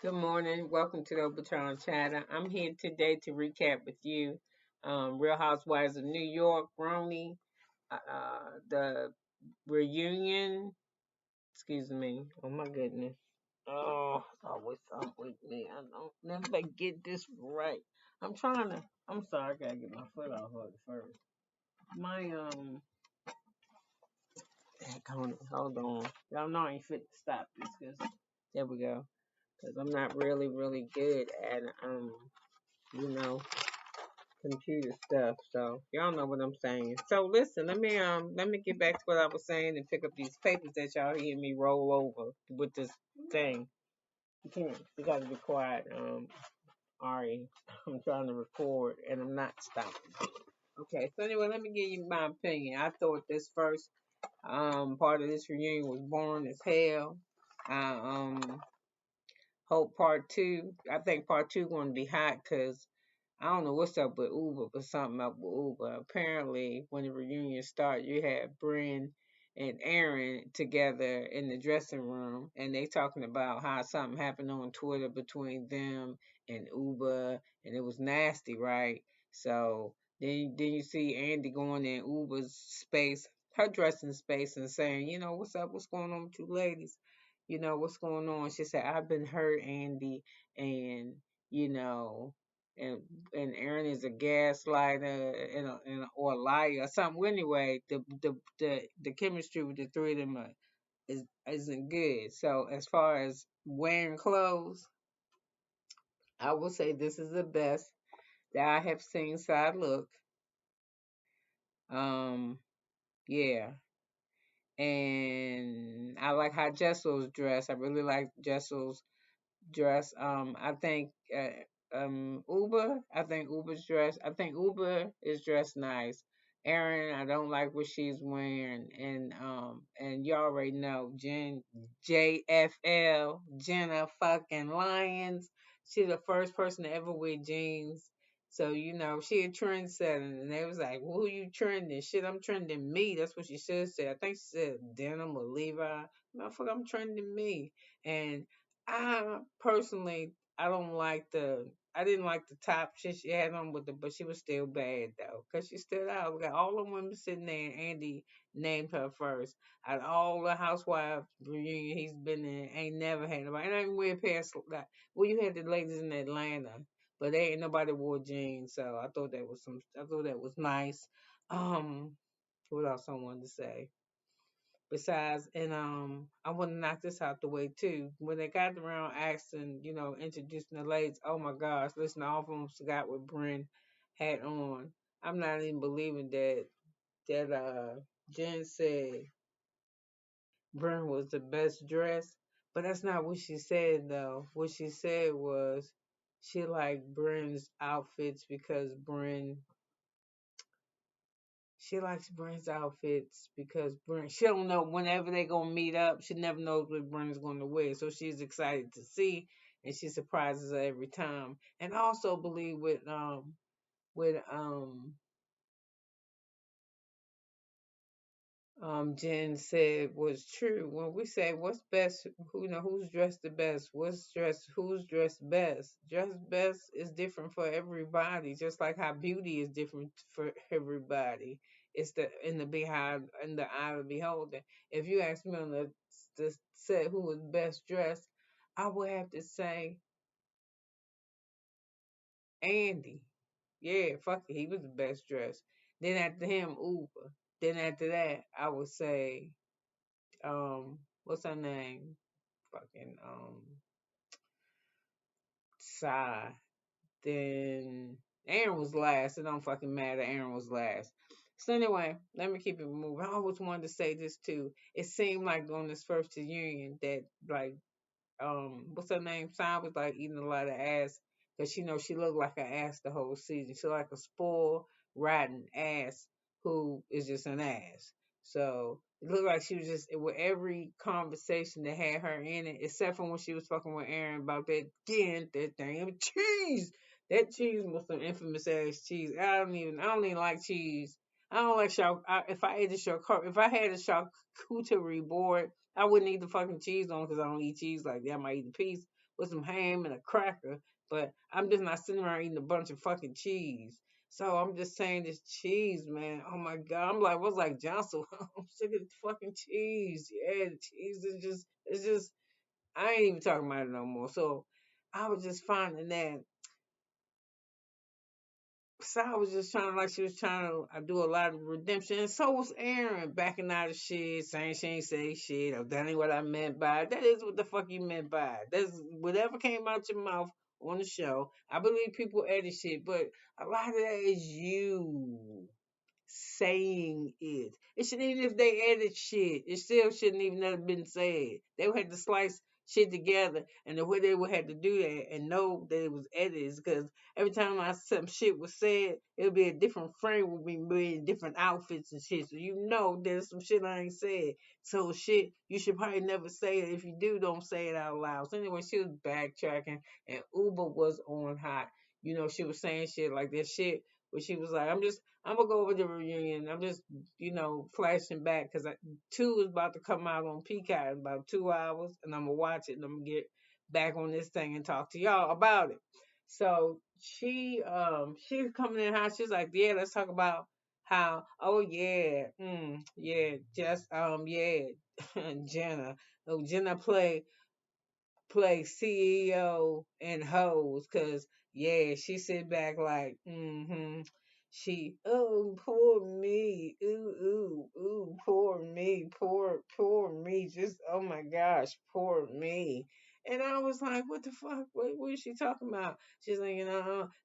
Good morning. Welcome to the Overtime Chatter. I'm here today to recap with you Real Housewives of New York, RHONY, the reunion. Excuse me. Oh my goodness. Oh, it's always something with me. I don't never get this right. I'm trying to. I'm sorry. I gotta get my foot off of it first. My hold on. Y'all know I ain't fit to stop this because there we go. Because I'm not really good at you know computer stuff. So y'all know what I'm saying. So listen, let me get back to what I was saying and pick up these papers that y'all hear me roll over with this thing. You gotta be quiet, Ari. I'm trying to record and I'm not stopping. Okay, so anyway, let me give you my opinion. I thought this first part of this reunion was boring as hell. I hope part two. I think part two going to be hot because I don't know what's up with Uber, but something up with Uber. Apparently, when the reunion started, you had Bryn and Erin together in the dressing room, and they talking about how something happened on Twitter between them and Uber, and it was nasty, right? So then you see Andy going in Uber's space, her dressing space, and saying, what's up? What's going on with you ladies? What's going on? She said, I've been hurt, Andy, and you know and and Erin is a gaslighter or a liar or something. Well, anyway, the chemistry with the three of them isn't good. So as far as wearing clothes, I will say this is the best that I have seen side look. Um, yeah, and I like how Jessel's dressed. I really like Jessel's dress. I think Uber's dress. I think Uber is dressed nice. Erin, I don't like what she's wearing, and you already know JFL, Jenna fucking Lyons. She's the first person to ever wear jeans. So she a trendsetter, and they was like, well, "Who you trending?" Shit, I'm trending me. That's what she should say. I think she said denim or Levi. Motherfucker, I'm trending me. And I personally, I didn't like the top shit she had on with but she was still bad though, cause she stood out. We got all the women sitting there, and Andy named her first. Out of all the housewives reunion he's been in, ain't never had nobody. And I ain't wear past that. Well, you had the ladies in Atlanta, but they ain't nobody wore jeans, so I thought that was I thought that was nice. Um, what else I wanted to say? Besides, and I want to knock this out the way too. When they got around asking, introducing the ladies, oh my gosh, listen, all of them forgot what Bryn had on. I'm not even believing that Jen said Bryn was the best dressed, but that's not what she said though. What she said was she liked Bryn's outfits because she likes Bryn's outfits because Bryn, she don't know whenever they gonna meet up. She never knows what Bryn's gonna wear, so she's excited to see, and she surprises her every time. And I also believe with Jen said was true when we say what's best, who's dressed the best, who's dressed best. Dressed best is different for everybody, just like how beauty is different for everybody. It's in the behind in the eye of the beholder. If you ask me on the set who was best dressed, I would have to say Andy. Yeah, fuck it, he was the best dressed. Then after him, Uber. Then after that, I would say what's her name? Fucking Sigh. Then Aaron was last. It don't fucking matter. Aaron was last. So anyway, let me keep it moving. I always wanted to say this too. It seemed like on this first reunion that like what's her name? Sigh was like eating a lot of ass because she looked like an ass the whole season. She like a spoiled, rotten ass who is just an ass. So it looked like she was just with every conversation that had her in it, except for when she was fucking with Erin about that damn cheese. That cheese was some infamous ass cheese. I don't even like cheese. I don't like if I ate if I had a charcuterie board, I wouldn't eat the fucking cheese on because I don't eat cheese like that. I might eat a piece. with some ham and a cracker, but I'm just not sitting around eating a bunch of fucking cheese. So I'm just saying this cheese, man. Oh my god. I'm like, what's like Johnson? I'm sick of the fucking cheese. Yeah, the cheese is just it's just I ain't even talking about it no more. So I was just finding that Sal was just trying like she was trying to do a lot of redemption, and so was Erin backing out of shit, saying she ain't say shit. Oh, that ain't what I meant by it. That is what the fuck you meant by it. That's whatever came out your mouth on the show. I believe people edit shit, but a lot of that is you saying it. It should even if they edit shit, it still shouldn't even have been said. They would have to slice shit together, and the way they would have to do that and know that it was edited, because every time some shit was said, it would be a different frame with me wearing different outfits and shit. So you know there's some shit I ain't said. So shit you should probably never say it. If you do, don't say it out loud. So anyway, she was backtracking, and Ubah was on hot. You know, she was saying shit like that shit where she was like, I'm gonna go over the reunion. I'm just, flashing back because two is about to come out on Peacock in about 2 hours, and I'm gonna watch it and I'm gonna get back on this thing and talk to y'all about it. So she's coming in hot. She's like, yeah, let's talk about how. Oh yeah, yeah, just yeah, Jenna. Oh, Jenna play CEO and hoes, cause yeah, she sit back like, she, oh, poor me, ooh, poor me, just, oh my gosh, poor me. And I was like, what the fuck? What is she talking about? She's like,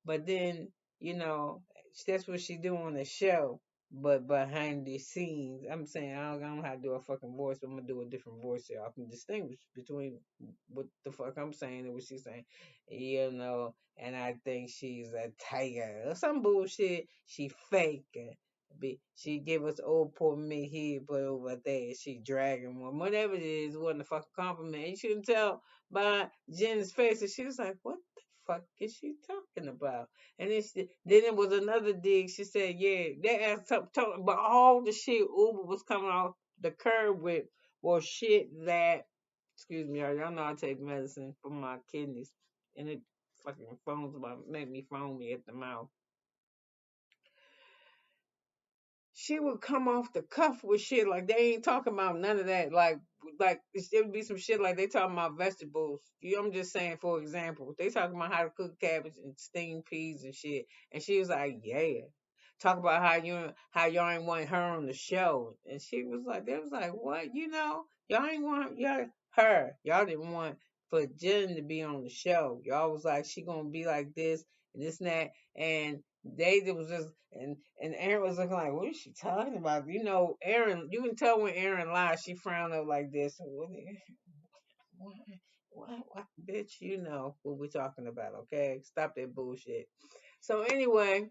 but then, you know, that's what she do on the show. But behind the scenes, I'm saying I don't know how to do a fucking voice, but I'm gonna do a different voice so I can distinguish between what the fuck I'm saying and what she's saying. And I think she's a tiger or some bullshit. She fake. She give us old poor me here, but over there she dragging one. Whatever it is, it wasn't a fucking compliment. You shouldn't tell by Jen's face. And she was like, what the fuck is she talking about? And then it was another dig. She said, yeah, they asked talking, but all the shit Uber was coming off the curb with was shit that, excuse me, y'all know I take medicine for my kidneys, and it fucking foams about make me foamy at the mouth. She would come off the cuff with shit like they ain't talking about none of that. Like it would be some shit like they talking about vegetables. I'm just saying, for example, they talking about how to cook cabbage and steamed peas and shit, and she was like, yeah. Talk about how y'all ain't want her on the show, and she was like, they was like, what, y'all ain't want y'all didn't want for Jen to be on the show. Y'all was like, she gonna be like this and this and that, and it was just and Erin was looking like, what is she talking about? Erin, you can tell when Erin lies, she frowned up like this. What, bitch, you know what we're talking about, okay? Stop that bullshit. So anyway,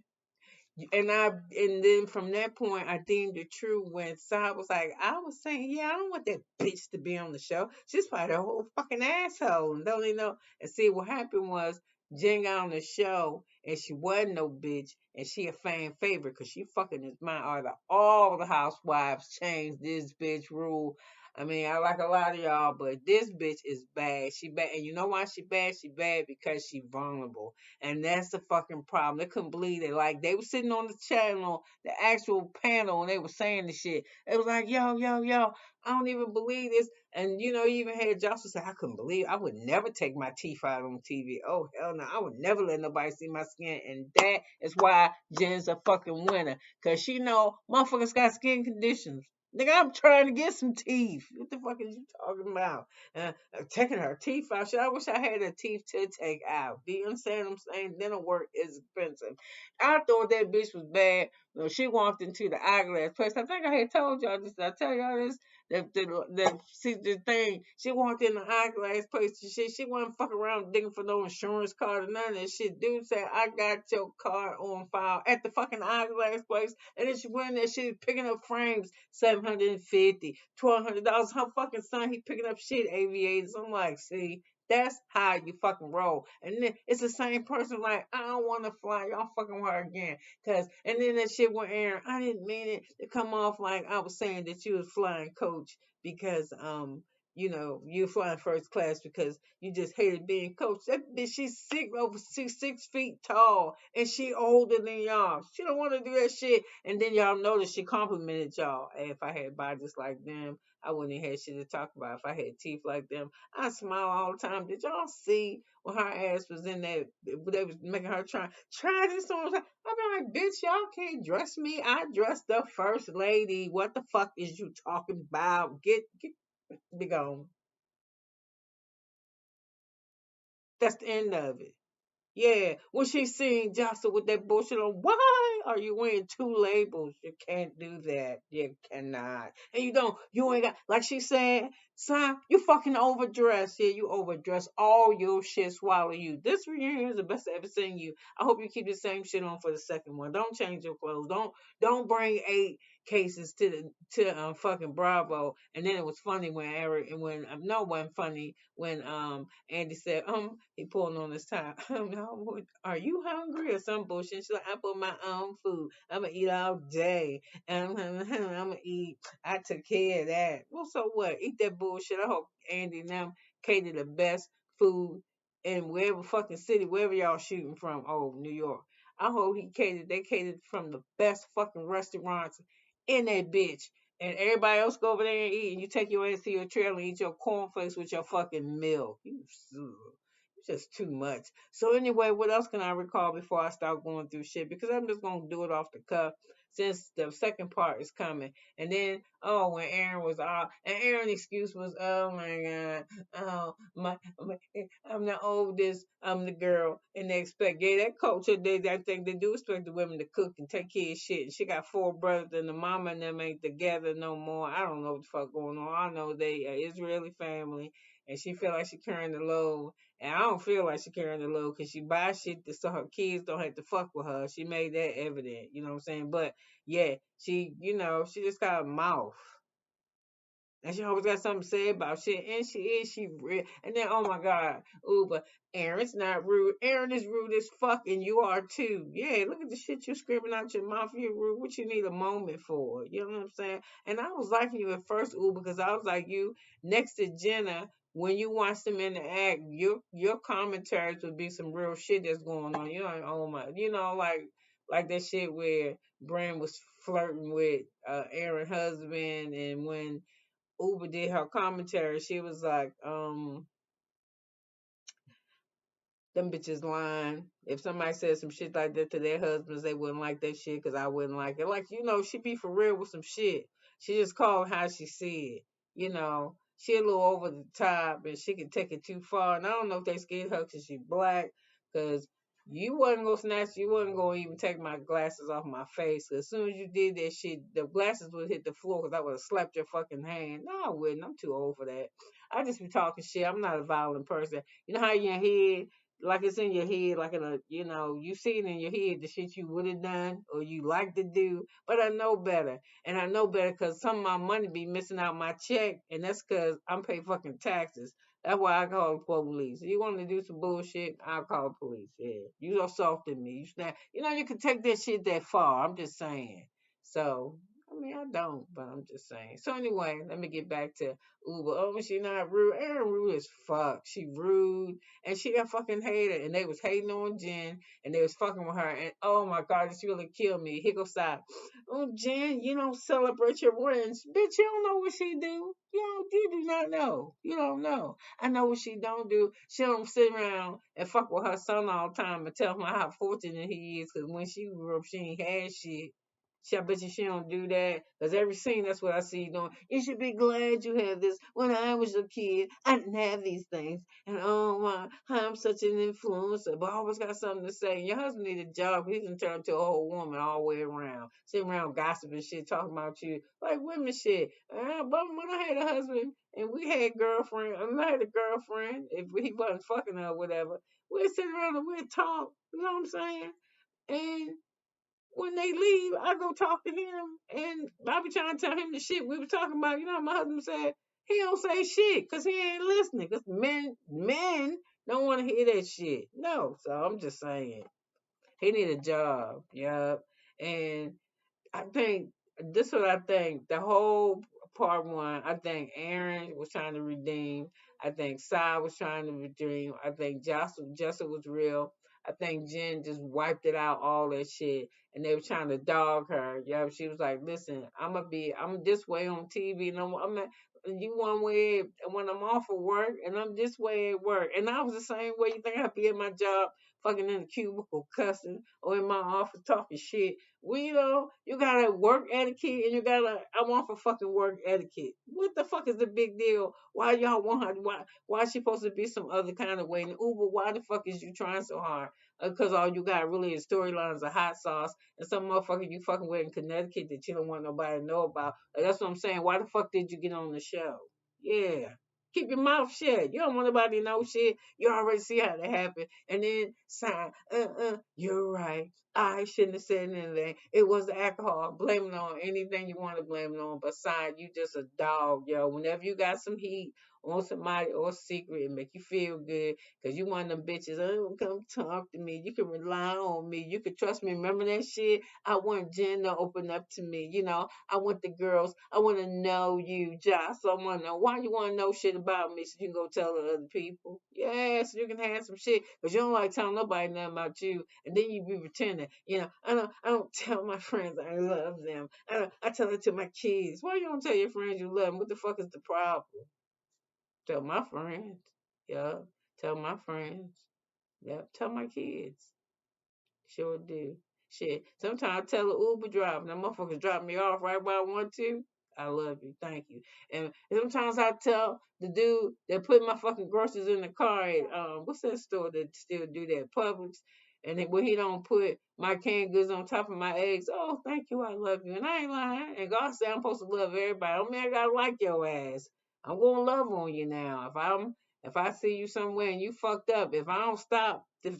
and then from that point I deemed it true when Sai was like, I was saying, yeah, I don't want that bitch to be on the show. She's probably a whole fucking asshole and don't even know. And see what happened was Jen got on the show and she wasn't no bitch and she a fan favorite because she fucking is my order. All the housewives changed this bitch rule. I mean, I like a lot of y'all, but this bitch is bad. She bad, and you know why she bad? She bad because she vulnerable. And that's the fucking problem. They couldn't believe it. Like they were sitting on the channel, the actual panel, and they were saying the shit. It was like, yo, I don't even believe this. And you even had Joshua say, I couldn't believe I would never take my teeth out on TV. Oh hell no, I would never let nobody see my skin. And that is why Jen's a fucking winner. Cause she know motherfuckers got skin conditions. Nigga, I'm trying to get some teeth. What the fuck is you talking about? Taking her teeth out. Shit, I wish I had a teeth to take out. Do you understand what I'm saying? Dental work is expensive. I thought that bitch was bad. She walked into the eyeglass place. I think I had told y'all this. Did I tell y'all this? See the thing. She walked in the eyeglass place and shit. She wasn't fucking around digging for no insurance card or none of that shit. Dude said, I got your card on file at the fucking eyeglass place. And then she went in there, she was picking up frames, $750, $1,200. Her fucking son, he picking up shit, aviators. I'm like, see, that's how you fucking roll. And then it's the same person like, I don't want to fly. Y'all fucking with her again. And then that shit with Erin, I didn't mean it to come off like I was saying that you was flying coach because you flying first class because you just hated being coached. That bitch, she's over 6 feet tall, and she older than y'all. She don't want to do that shit. And then y'all notice she complimented y'all. Hey, if I had bodies like them, I wouldn't have had shit to talk about. If I had teeth like them, I smile all the time. Did y'all see when her ass was in that? They was making her try this on. I'm like, bitch, y'all can't dress me. I dressed the first lady. What the fuck is you talking about? Get be gone. That's the end of it. Yeah, when she seen Jocelyn with that bullshit on, why are you wearing two labels? You can't do that. You cannot. And you ain't got, like she said, son, you fucking overdressed. Yeah, you overdressed. All your shit swallow you. This reunion is the best I've ever seen you. I hope you keep the same shit on for the second one. Don't change your clothes. Don't bring 8 cases to fucking Bravo. And then it was funny when Eric and when no one funny when Andy said, he pulling on his tie. Are you hungry or some bullshit? She's like, I put my own food. I'm gonna eat all day. And I'm gonna eat. I took care of that. Well, so what? Eat that bullshit. I hope Andy and them cater the best food in wherever fucking city, wherever y'all shooting from. Oh, New York. I hope they catered from the best fucking restaurants in that bitch. And everybody else go over there and eat, and you take your ass to your trailer and eat your cornflakes with your fucking milk. It's just too much. So anyway, what else can I recall before I start going through shit? Because I'm just gonna do it off the cuff since the second part is coming. And then, when Erin was off, and Erin's excuse was, oh my god, I'm the oldest, I'm the girl, and they expect, yeah, that culture, I think they do expect the women to cook and take care of shit. And she got 4 brothers, and the mama and them ain't together no more. I don't know what the fuck going on. I know they are Israeli family, and she feel like she carrying the load. And I don't feel like she carrying the load because she buys shit so her kids don't have to fuck with her. She made that evident, you know what I'm saying? But yeah, she just got a mouth. And she always got something to say about shit. And she real. And then, oh my God, Uber, Erin's not rude. Erin is rude as fuck, and you are too. Yeah, look at the shit you're screaming out your mouth. You're rude. What you need a moment for? You know what I'm saying? And I was liking you at first, Uber, because I was like you next to Jenna. When you watch them in the act, your commentaries would be some real shit that's going on. You know, oh my, like that shit where Bran was flirting with Erin's husband, and when Uber did her commentary, she was like, them bitches lying. If somebody said some shit like that to their husbands, they wouldn't like that shit because I wouldn't like it. Like, she be for real with some shit. She just called how she see it. She a little over the top and she can take it too far. And I don't know if they scared her because she black. Because you wasn't going to even take my glasses off my face. 'Cause as soon as you did that shit, the glasses would hit the floor because I would have slapped your fucking hand. No, I wouldn't. I'm too old for that. I just be talking shit. I'm not a violent person. You know how in your head, like it's in your head, like you see it in your head, the shit you would have done or you like to do. But I know better, and I know better because some of my money be missing out my check, and that's because I'm paying fucking taxes. That's why I call the police. If you want to do some bullshit, I'll call the police. Yeah, you assaulted me. You snap. You can take that shit that far. I'm just saying. So I mean, I don't, but I'm just saying. So anyway, let me get back to Uber. Oh, she not rude. Erin rude as fuck. She rude, and she got fucking hated, and they was hating on Jen, and they was fucking with her, and oh my God, this really killed me. Here goes side. Oh, Jen, you don't celebrate your wins, bitch. You don't know what she do. You do not know. You don't know. I know what she don't do. She don't sit around and fuck with her son all the time and tell him how fortunate he is, because when she grew up, she ain't had shit. I bet you she don't do that. Because every scene, that's what I see you doing. You should be glad you have this. When I was a kid, I didn't have these things. And oh my, I'm such an influencer. But I always got something to say. And your husband need a job. He can turn into a whole woman all the way around. Sitting around gossiping shit, talking about you. Like women shit. But when I had a husband and we had girlfriend, I had a girlfriend, if he wasn't fucking her or whatever, we'd sit around and we'd talk. You know what I'm saying? And when they leave, I go talk to him, and I be trying to tell him the shit we were talking about. You know, my husband said he don't say shit because he ain't listening. Because men don't want to hear that shit. No, so I'm just saying he need a job. Yup, and I think this is what I think. The whole part one. I think Erin was trying to redeem. I think Sai was trying to redeem. I think Jessa was real. I think Jen just wiped it out, all that shit, and they were trying to dog her. Yeah, she was like, "Listen, I'm this way on TV, and you one way when I'm off of work, and I'm this way at work." And I was the same way. You think I'd be at my job, fucking in the cubicle, cussing, or in my office talking shit? Well, you gotta work etiquette, and I want for fucking work etiquette. What the fuck is the big deal? Why y'all want her? Why is she supposed to be some other kind of way? And Uber, why the fuck is you trying so hard? Because all you got really is storylines of hot sauce and some motherfucker you fucking with in Connecticut that you don't want nobody to know about. That's what I'm saying. Why the fuck did you get on the show? Yeah. Keep your mouth shut. You don't want nobody to know shit. You already see how that happened. And then sign, you're right. I shouldn't have said anything. It was the alcohol. Blame it on anything you want to blame it on. Besides, you just a dog, yo. Whenever you got some heat on somebody or secret, it make you feel good. Cause you one of them bitches. Oh, come talk to me. You can rely on me. You can trust me. Remember that shit? I want Jen to open up to me. I want the girls. I want to know you, Josh. I want to know why you want to know shit about me so you can go tell the other people. Yeah, so you can have some shit. Cause you don't like telling nobody nothing about you. And then you be pretending. I don't tell my friends I love them. I tell it to my kids. Why you don't tell your friends you love them? What the fuck is the problem? Tell my friends. Yeah. Tell my friends. Yep. Tell my kids. Sure do. Shit. Sometimes I tell the Uber driver, that motherfuckers drop me off right where I want to. I love you. Thank you. And sometimes I tell the dude that put my fucking groceries in the car at what's that store that still do that? Publix. And then when he don't put my canned goods on top of my eggs, oh thank you, I love you. And I ain't lying. And God said I'm supposed to love everybody. I don't mean I gotta like your ass. I'm gonna love on you now. If I see you somewhere and you fucked up, if I don't stop to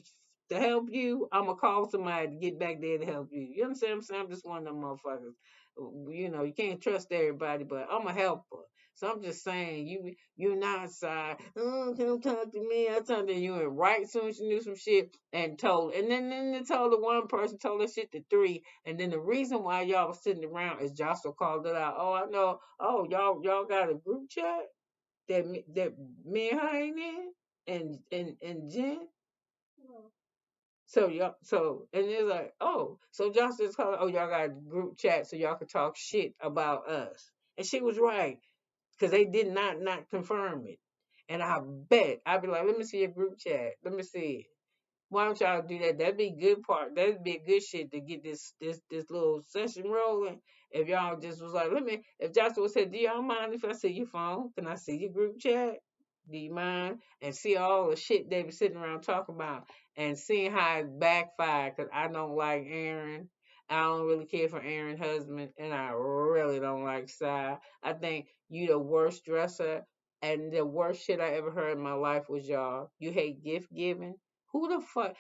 help you, I'm gonna call somebody to get back there to help you. You understand what I'm saying? I'm just one of them motherfuckers. You can't trust everybody, but I'm a helper. So I'm just saying, you're not side. Oh, don't talk to me. I talked to you and right soon she knew some shit and told. And then they told the one person, told that shit to three. And then the reason why y'all was sitting around is Jocelyn called it out. Oh, I know. Oh, y'all got a group chat that me and her ain't in, and Jen. And it's like, oh, so Josh just called, oh, y'all got a group chat so y'all could talk shit about us. And she was right, because they did not confirm it. And I bet, I'd be like, let me see your group chat. Let me see it. Why don't y'all do that? That'd be good part. That'd be a good shit to get this little session rolling. If y'all just was like, if Joshua said, do y'all mind if I see your phone? Can I see your group chat? Do you mind? And see all the shit they be sitting around talking about and seeing how it backfired. Cause I don't like Erin. I don't really care for Erin's husband, and I really don't like Cy. I think you the worst dresser, and the worst shit I ever heard in my life was y'all. You hate gift giving. Who the fuck?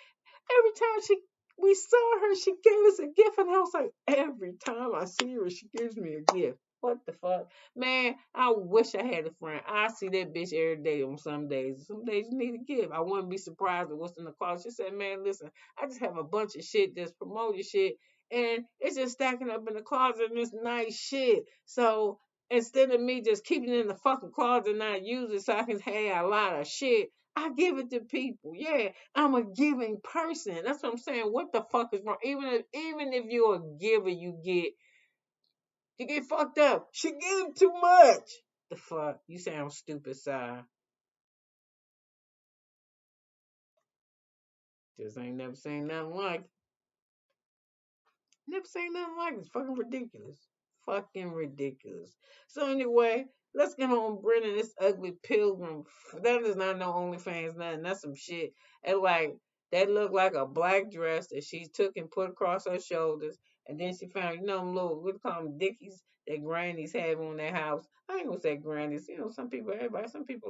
Every time we saw her, she gave us a gift, and I was like, every time I see her, she gives me a gift. What the fuck? Man, I wish I had a friend. I see that bitch every day on some days. Some days you need a gift. I wouldn't be surprised at what's in the closet. She said, man, listen, I just have a bunch of shit that's promoted shit, and it's just stacking up in the closet and it's nice shit. So instead of me just keeping it in the fucking closet and not use it so I can have a lot of shit, I give it to people. Yeah, I'm a giving person. That's what I'm saying. What the fuck is wrong? Even if you're a giver, you get fucked up. She gave too much. The fuck? You sound stupid, side. Just ain't never seen nothing like it. Never seen nothing like it. It's fucking ridiculous. Fucking ridiculous. So anyway, let's get on Brennan, this ugly pilgrim. That is not no OnlyFans, nothing. That's some shit. And like that looked like a black dress that she took and put across her shoulders. And then she found, them little, what do you call them, dickies that grannies have on their house. I ain't gonna say grannies. Some people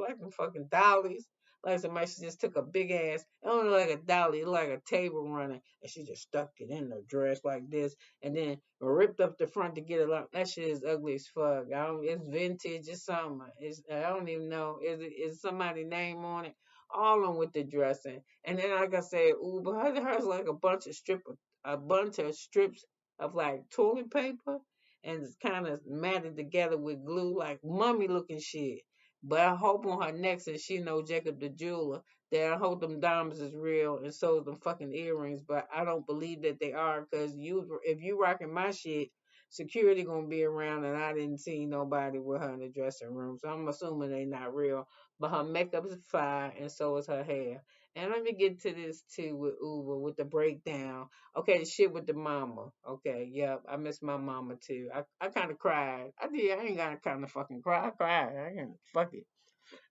like them fucking dollies. Like somebody, she just took a big ass, it don't look like a dolly, it look like a table runner, and she just stuck it in the dress like this, and then ripped up the front to get it up. That shit is ugly as fuck. It's vintage or something. I don't even know. Is somebody name on it? All on with the dressing, and then like I said, hers like a bunch of strips of like toilet paper, and it's kind of matted together with glue, like mummy looking shit. But I hope on her neck, since she know Jacob the jeweler, that I hope them diamonds is real and so is them fucking earrings. But I don't believe that they are, because if you rocking my shit, security gonna be around, and I didn't see nobody with her in the dressing room, so I'm assuming they not real. But her makeup is fire, and so is her hair. And let me get to this too with Uber with the breakdown. Okay, the shit with the mama. Okay, yep, I miss my mama too. I kind of cried. I did. I ain't got to kind of fucking cry. I cried. I ain't fuck it.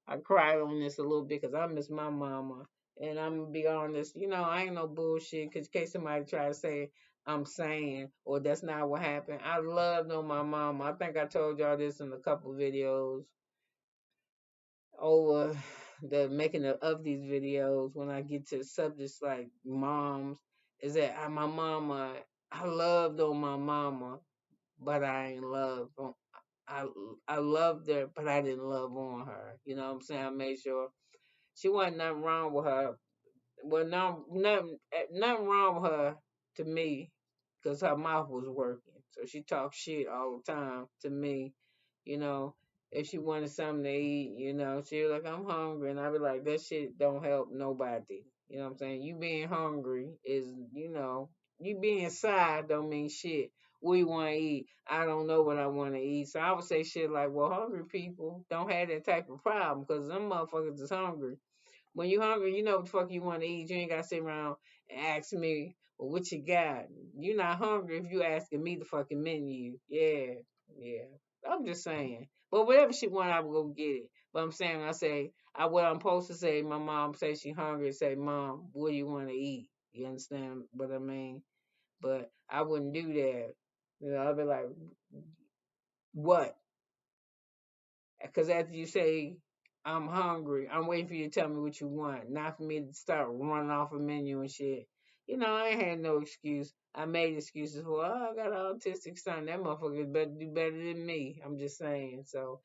I cried on this a little bit because I miss my mama. And I'm gonna be honest, I ain't no bullshit. Cause in case somebody try to say I'm saying or that's not what happened, I loved on my mama. I think I told y'all this in a couple videos over the making of these videos. When I get to subjects like moms, is that my mama. I loved on my mama, but I ain't loved on. I I loved her, but I didn't love on her. You know what I'm saying? I made sure she wasn't nothing wrong with her. Well, nothing wrong with her to me, because her mouth was working. So she talked shit all the time to me. You know, if she wanted something to eat, she was like, I'm hungry. And I'd be like, that shit don't help nobody. You know what I'm saying? You being hungry is, you being sad don't mean shit. What you want to eat? I don't know what I want to eat. So I would say shit like, well, hungry people don't have that type of problem because them motherfuckers is hungry. When you hungry, you know what the fuck you want to eat. You ain't got to sit around and ask me, well, what you got? You not hungry if you asking me the fucking menu. Yeah, yeah. I'm just saying. But whatever she want, I will go get it. But I'm saying, when I say, what I'm supposed to say, my mom say she hungry, say, Mom, what do you want to eat? You understand what I mean? But I wouldn't do that. I'd be like, what? Because after you say, I'm hungry, I'm waiting for you to tell me what you want, not for me to start running off a menu and shit. I ain't had no excuse. I made excuses for, I got an autistic son. That motherfucker better do better than me. I'm just saying. So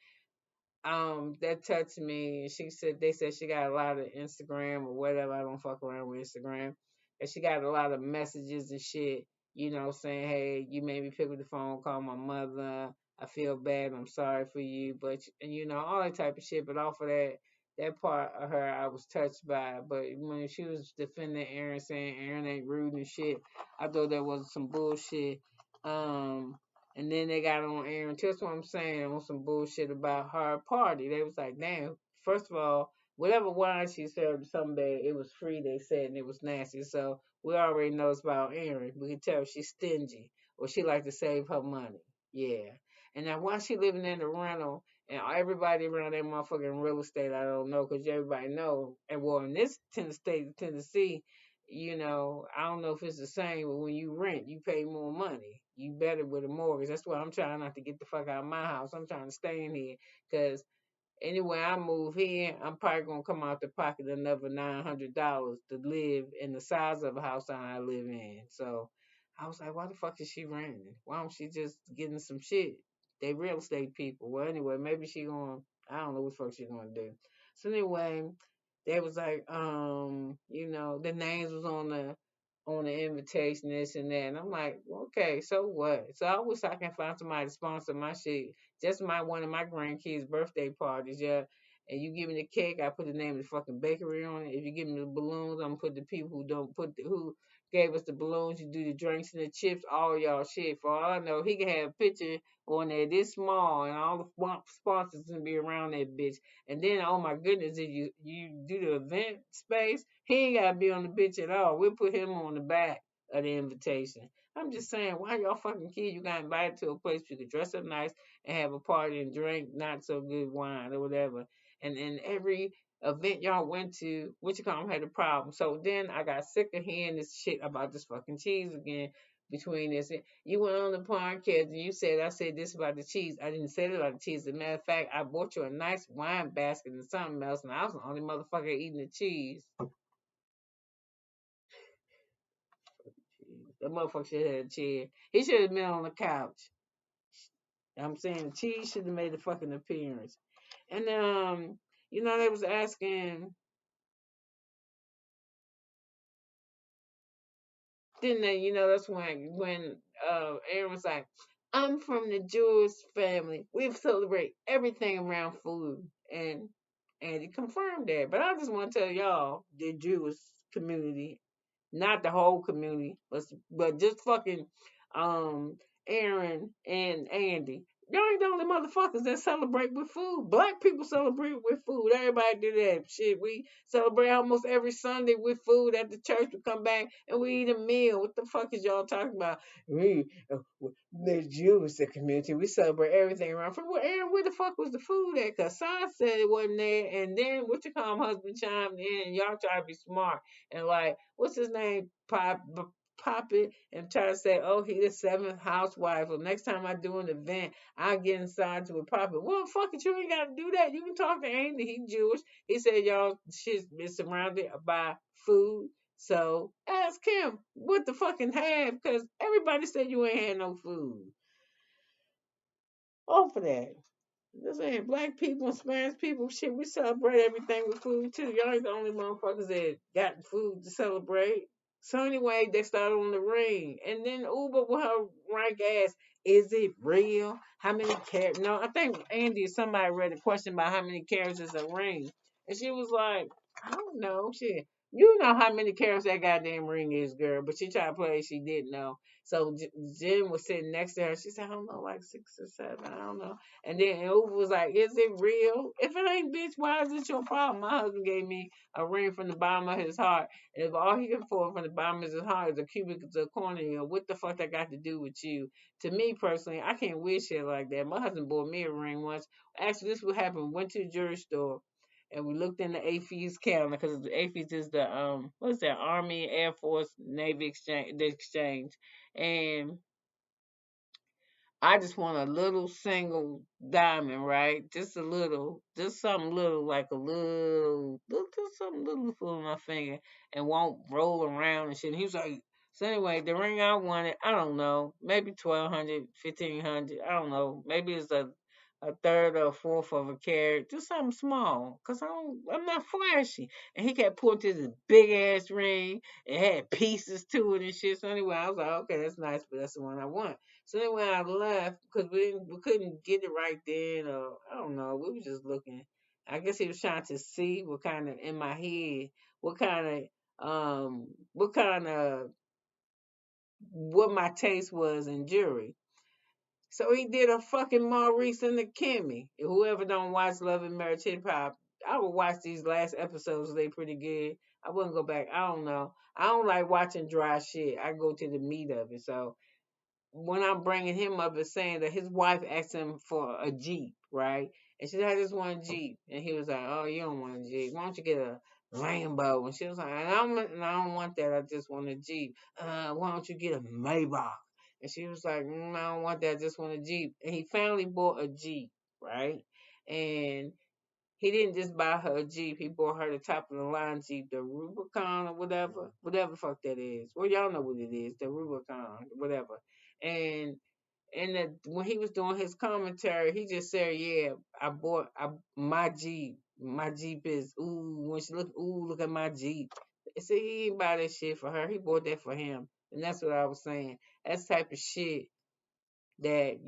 that touched me. She said they said she got a lot of Instagram or whatever. I don't fuck around with Instagram. And she got a lot of messages and shit, saying, hey, you made me pick up the phone, call my mother. I feel bad. I'm sorry for you. But all that type of shit. But off of that part of her, I was touched by. But when she was defending Erin, saying Erin ain't rude and shit, I thought that was some bullshit. And then they got on Erin. That's what I'm saying, on some bullshit about her party. They was like, damn, first of all, whatever wine she served somebody, it was free, they said, and it was nasty. So we already know it's about Erin. We can tell she's stingy or she like to save her money. Yeah. And now why she living in the rental and everybody around that motherfucking real estate, I don't know, because everybody know. And well, in this state of Tennessee, I don't know if it's the same, but when you rent, you pay more money. You better with a mortgage. That's why I'm trying not to get the fuck out of my house. I'm trying to stay in here because anyway I move here, I'm probably gonna come out the pocket another $900 to live in the size of a house I live in. So I was like, why the fuck is she renting? Why don't she just getting some shit? They real estate people. Well, anyway, maybe she gonna. I don't know what the fuck she gonna do. So anyway, they was like, the names was on the invitation, this and that. And I'm like, okay, so what? So I wish I can find somebody to sponsor my shit. Just one of my grandkids' birthday parties, yeah. And you give me the cake, I put the name of the fucking bakery on it. If you give me the balloons, I'm gonna put the people who don't put who gave us the balloons. You do the drinks and the chips, all y'all shit. For all I know, he can have a picture on there this small, and all the sponsors gonna be around that bitch. And then, oh my goodness, if you do the event space, he ain't gotta be on the bitch at all. We'll put him on the back of the invitation. I'm just saying, why y'all fucking kids? You got invited to a place where you could dress up nice and have a party and drink not so good wine or whatever. And in every event y'all went to, what you call them, had a problem. So then I got sick of hearing this shit about this fucking cheese again. Between this, you went on the podcast and you said I said this about the cheese. I didn't say it about the cheese. As a matter of fact, I bought you a nice wine basket and something else, and I was the only motherfucker eating the cheese. That motherfucker should have had a chair. He should have been on the couch. I'm saying the cheese should have made a fucking appearance. And they was asking, didn't they? That's when Aaron was like, I'm from the Jewish family. We celebrate everything around food, and it confirmed that. But I just want to tell y'all, the Jewish community, not the whole community, but just fucking um Erin and Andy. Y'all ain't the only motherfuckers that celebrate with food. Black people celebrate with food. Everybody do that shit. We celebrate almost every Sunday with food at the church. We come back and we eat a meal. What the fuck is y'all talking about? We the Jewish community. We celebrate everything around food. Well, Aaron, where the fuck was the food at? Cause Sai said it wasn't there, and then what you call him husband chimed in, and y'all try to be smart and like, what's his name? Pop it and try to say, oh, he the seventh housewife. Well, next time I do an event, I'll get inside to a Pop it. Well, fuck it, you ain't got to do that. You can talk to Andy. He Jewish. He said y'all shit's been surrounded by food. So ask him what the fucking have, because everybody said you ain't had no food. All for that. This ain't black people and Spanish people. Shit, we celebrate everything with food too. Y'all ain't the only motherfuckers that got food to celebrate. So anyway, they started on the ring, and then Uber with her rank ass. Is it real? How many carats? No, I think Andy or somebody read a question about how many carats is a ring, and she was like, I don't know. Shit, you know how many carats that goddamn ring is, girl. But she tried to play she didn't know. So Jen was sitting next to her. She said, I don't know, like 6 or 7. I don't know. And then Uber was like, is it real? If it ain't, bitch, why is it your problem? My husband gave me a ring from the bottom of his heart. And if all he can afford from the bottom of his heart is a cubic zirconia, what the fuck that got to do with you? To me personally, I can't wear shit like that. My husband bought me a ring once. Actually, this what happened. Went to the jewelry store and we looked in the AFES calendar because the AFES is the what's that, Army, Air Force, Navy exchange, the exchange. And I just want a little single diamond, right? Just a little, just something little, like a just something little on my finger, and won't roll around and shit. And he was like, so anyway, the ring I wanted, I don't know, maybe 1,200, 1,500, I don't know, maybe it's a third or a fourth of a carat, just something small, cause I'm not flashy. And he kept pointing to this big ass ring. It had pieces to it and shit. So anyway, I was like, okay, that's nice, but that's the one I want. So then when I left, because we couldn't get it right then, or I don't know, we were just looking. I guess he was trying to see what kind of in my head, what kind what kind of what my taste was in jewelry. So he did a fucking Maurice and the Kimmy. Whoever don't watch Love and Marriage Hip Hop, I would watch these last episodes. They pretty good. I wouldn't go back. I don't know. I don't like watching dry shit. I go to the meat of it. So when I'm bringing him up is saying that his wife asked him for a Jeep, right? And she said, I just want a Jeep. And he was like, oh, you don't want a Jeep. Why don't you get a Lambo? And she was like, I don't want that. I just want a Jeep. Why don't you get a Maybach? And she was like, I don't want that. I just want a Jeep. And he finally bought a Jeep, right? And he didn't just buy her a Jeep. He bought her the top of the line Jeep, the Rubicon or whatever the fuck that is. Well, y'all know what it is, the Rubicon, whatever. And when he was doing his commentary, he just said, "Yeah, my Jeep. My Jeep is ooh." When she look, ooh, look at my Jeep. See, he didn't buy that shit for her. He bought that for him, and that's what I was saying. That's the type of shit that,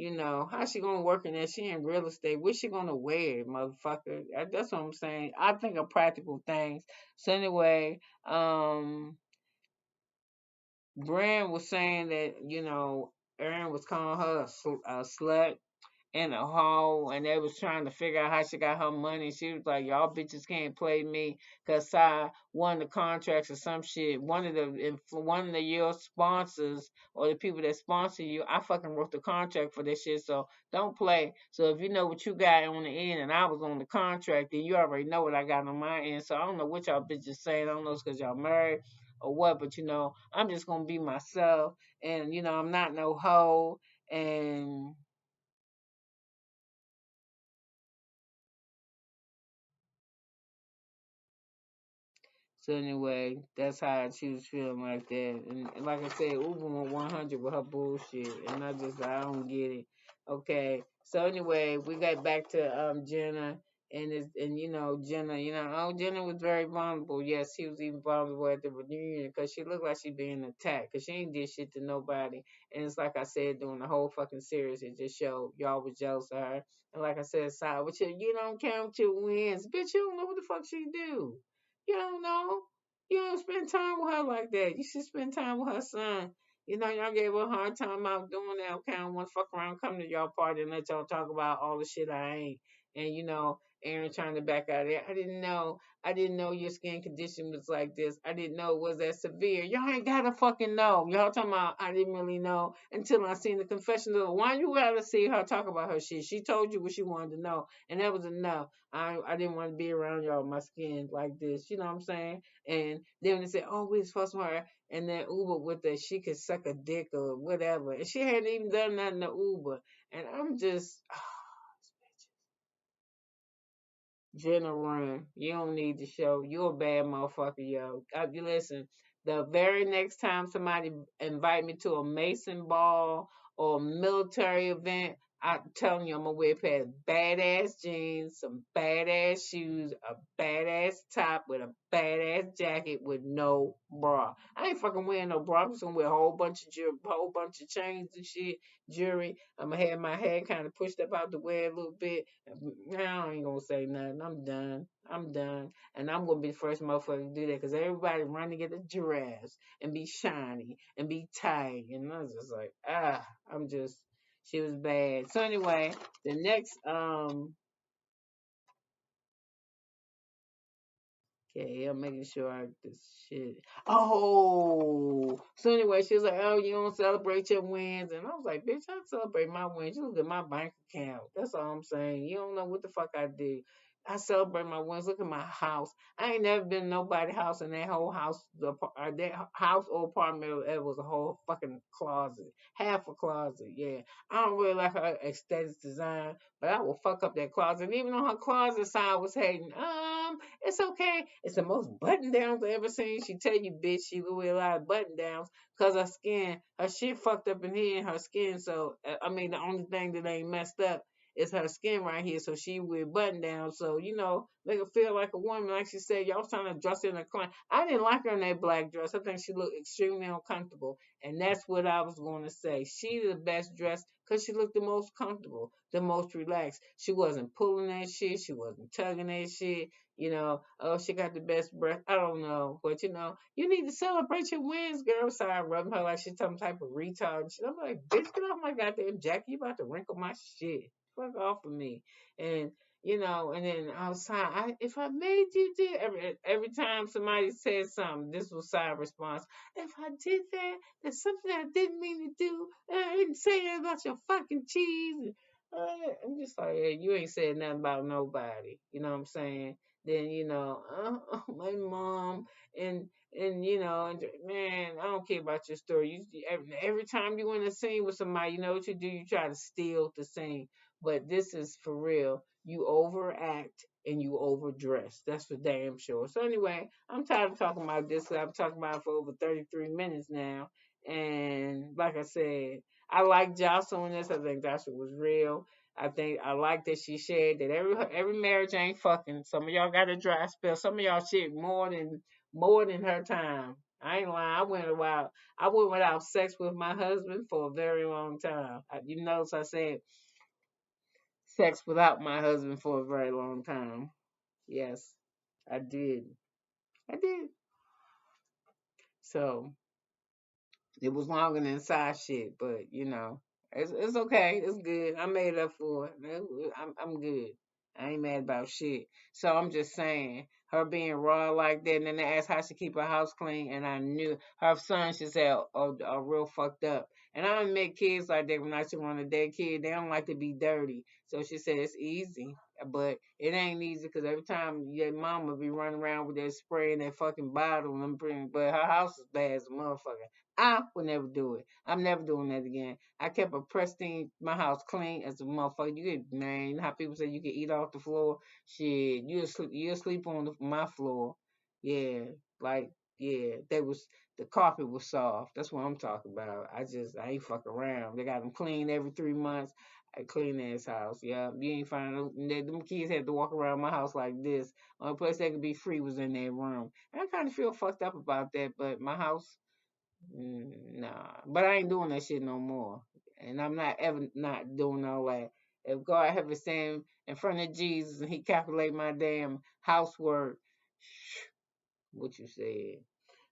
how she gonna work in that? She in real estate. What's she gonna wear, motherfucker? That's what I'm saying. I think of practical things. So anyway, Brand was saying that, Erin was calling her a slut in a hole, and they was trying to figure out how she got her money. She was like, y'all bitches can't play me because I won the contracts or some shit. One of your sponsors or the people that sponsor you, I fucking wrote the contract for this shit, so don't play. So if you know what you got on the end and I was on the contract, then you already know what I got on my end. So I don't know what y'all bitches saying. I don't know if it's because y'all married or what, but I'm just gonna be myself, and I'm not no hoe. And so anyway, that's how she was feeling like that. And like I said, Uber went 100 with her bullshit, and I don't get it. Okay. So anyway, we got back to Jenna And Jenna, oh, Jenna was very vulnerable. Yes, she was even vulnerable at the reunion because she looked like she being attacked because she ain't did shit to nobody. And it's like I said during the whole fucking series, it just showed y'all was jealous of her. And like I said, side with you don't count your wins, bitch. You don't know what the fuck she do. You don't know. You don't spend time with her like that. You should spend time with her son. Y'all gave her a hard time out doing that. Okay, I don't want to fuck around, come to y'all party and let y'all talk about all the shit I ain't. And Erin trying to back out of there. I didn't know. I didn't know your skin condition was like this. I didn't know it was that severe. Y'all ain't gotta fucking know. Y'all talking about I didn't really know until I seen the confession of why you gotta see her talk about her shit. She told you what she wanted to know, and that was enough. I didn't want to be around y'all, my skin like this. You know what I'm saying? And then they said, oh, we was fussing with her, and then Uber with that she could suck a dick or whatever, and she hadn't even done nothing to Uber, and I'm just. Jenna Run, you don't need the show. You a bad motherfucker, yo. You listen. The very next time somebody invite me to a Mason ball or a military event, I'm telling you, I'm gonna wear a pair of badass jeans, some badass shoes, a badass top with a badass jacket with no bra. I ain't fucking wearing no bra. I'm just gonna wear a whole bunch of whole bunch of chains and shit, jewelry. I'm gonna have my hair kind of pushed up out the way a little bit. Now I ain't gonna say nothing. I'm done. I'm done. And I'm gonna be the first motherfucker to do that because everybody run to get the giraffes and be shiny and be tight. And I was just like, she was bad. So anyway, the next okay, I'm making sure this shit. Oh, so anyway, she was like, "Oh, you don't celebrate your wins," and I was like, "Bitch, I celebrate my wins. You look at my bank account. That's all I'm saying. You don't know what the fuck I did. I celebrate my wins. Look at my house. I ain't never been in nobody's house, and that whole house, that house or apartment, it was a whole fucking closet, half a closet. Yeah, I don't really like her aesthetic design, but I will fuck up that closet. And even though her closet side was hating, it's okay. It's the most button downs I ever seen. She tell you, bitch, she would wear a lot of button downs because her shit fucked up in here in her skin. So, I mean, the only thing that ain't messed up is her skin right here. So she wear button down. So, make her feel like a woman. Like she said, y'all was trying to dress her in a client. I didn't like her in that black dress. I think she looked extremely uncomfortable. And that's what I was going to say. She the best dressed because she looked the most comfortable, the most relaxed. She wasn't pulling that shit. She wasn't tugging that shit. Oh, she got the best breath. I don't know. But, you need to celebrate your wins, girl. So I rubbing her like she's some type of retard and shit. I'm like, bitch, get off my goddamn jacket. You about to wrinkle my shit. Fuck off of me. And, and then outside, if I made you do every time somebody said something, this was side response. If I did that, that's something I didn't mean to do. I didn't say that about your fucking cheese. I'm just like, hey, you ain't said nothing about nobody. You know what I'm saying? Then my mom and man, I don't care about your story. Every time you in a scene with somebody, you know what you do? You try to steal the scene. But this is for real. You overact and you overdress. That's for damn sure. So anyway, I'm tired of talking about this. I've talked about it for over 33 minutes now. And like I said, I like Jocelyn in this. I think Jocelyn was real. I think I like that she shared that every marriage ain't fucking. Some of y'all got a dry spell. Some of y'all shit more than her time. I ain't lying. I went without sex with my husband for a very long time. You notice I said sex without my husband for a very long time. Yes, I did. I did. So it was longer than side shit, but it's okay. It's good. I made up for it. I'm good. I ain't mad about shit. So I'm just saying, her being raw like that, and then they asked how she keep her house clean, and I knew her son, she said, are real fucked up. And I don't make kids like that when I used to run a day kid. They don't like to be dirty. So she said it's easy, but it ain't easy because every time your mama be running around with that spray and that fucking bottle, and but her house is bad as a motherfucker. I would never do it. I'm never doing that again. I kept a pristine, my house clean as a motherfucker. You get, man, you know how people say you can eat off the floor? Shit, you sleep on my floor. Yeah, like, yeah, the carpet was soft. That's what I'm talking about. I ain't fuck around. They got them clean every 3 months. A clean ass house. Yeah, you ain't find them kids had to walk around my house like this. Only place they could be free was in their room. And I kind of feel fucked up about that, but my house, nah. But I ain't doing that shit no more. And I'm not ever not doing all that. If God ever stand in front of Jesus and He calculate my damn housework, what you said.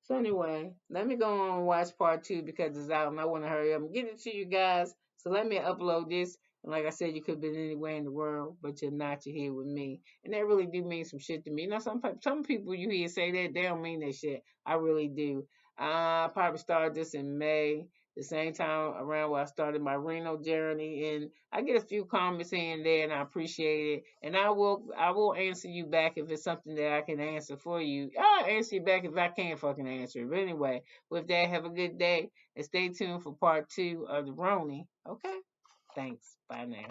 So anyway, let me go on and watch part two because it's out and I want to hurry up and get it to you guys. So let me upload this. And like I said, you could have been anywhere in the world, but you're not. You're here with me, and that really do mean some shit to me. You know, some people you hear say that they don't mean that shit. I really do. I probably started this in May, the same time around where I started my Reno journey, and I get a few comments here and there, and I appreciate it. And I will answer you back if it's something that I can answer for you. I'll answer you back if I can't fucking answer it. But anyway, with that, have a good day and stay tuned for part two of the RHONY. Okay, thanks. Bye now.